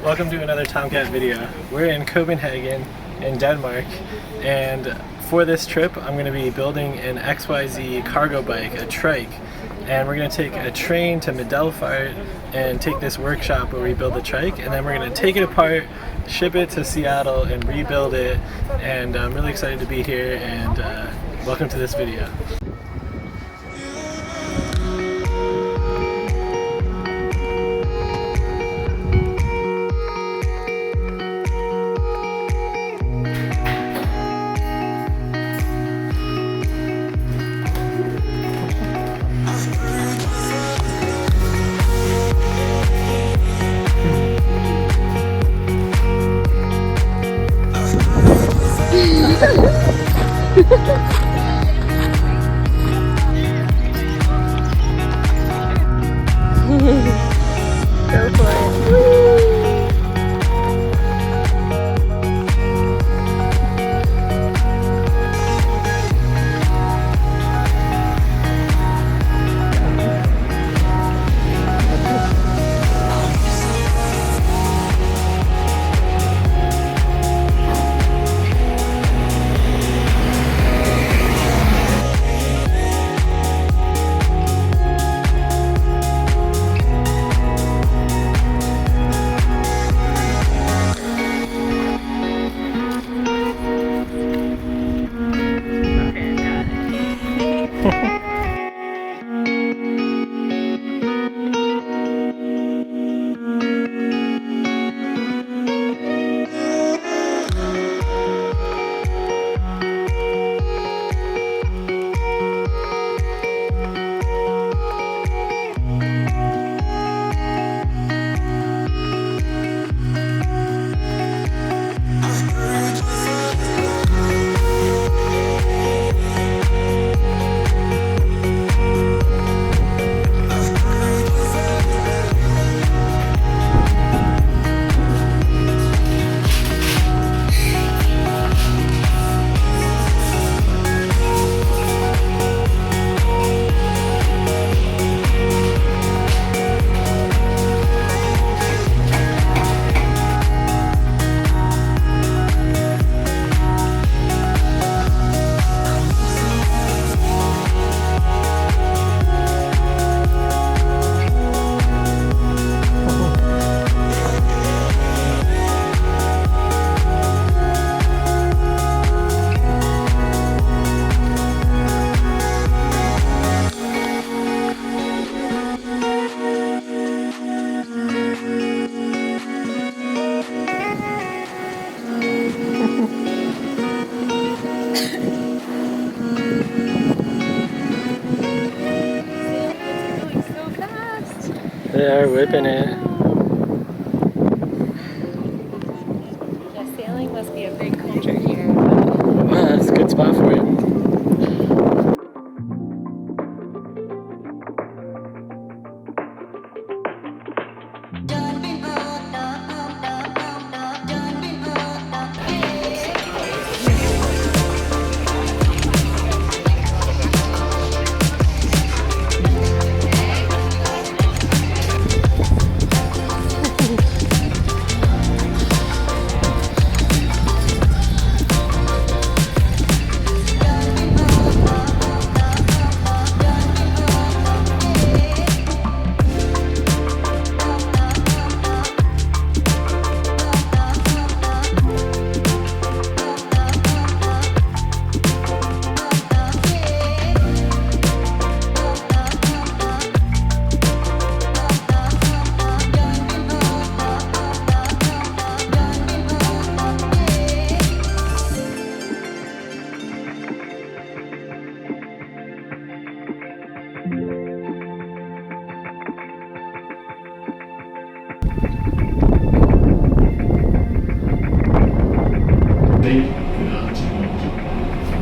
Welcome to another Tomcat video. We're in Copenhagen in Denmark, and for this trip I'm going to be building an XYZ cargo bike, a trike, and we're going to take a train to Middelfart and take this workshop where we build the trike, and then we're going to take it apart, ship it to Seattle and rebuild it, and I'm really excited to be here, and welcome to this video. Go for it. Woo! They are whipping it. Yeah, sailing must be a big culture here. Wow, that's a good spot for it.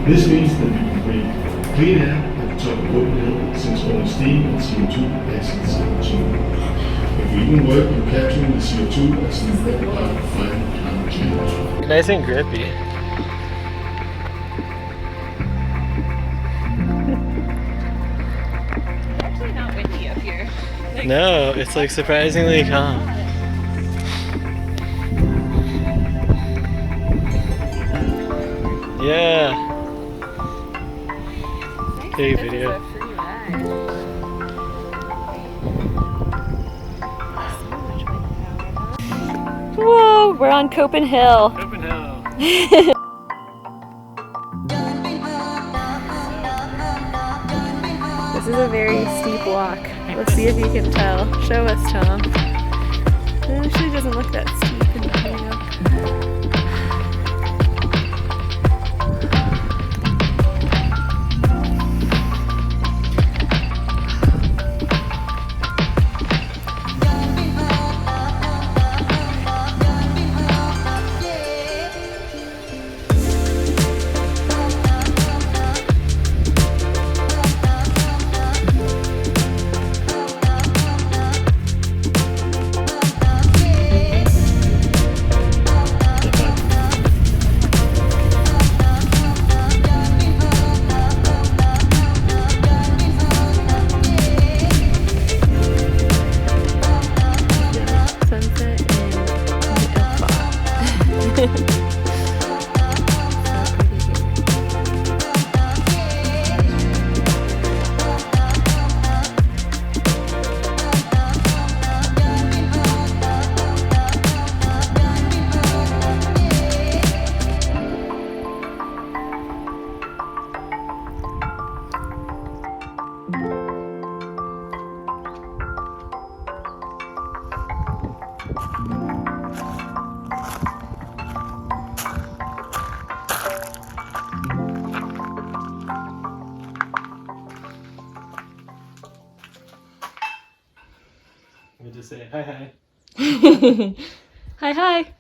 This means that we can breathe clean air at the top of Copenhill, since all steam and CO2 exits CO2. If we even work on capturing the CO2 as an important part of fighting climate change. Nice and grippy. It's actually not windy up here. No, it's like surprisingly calm. Hey, This video. is a free ride. So much wind power, huh? Whoa, we're on Copenhill. Copenhill. This is a very steep walk. Let's see if you can tell. Show us, Tom. It actually doesn't look that steep in the video. Sunset in Utrecht. We just say hi hi. Hi, hi.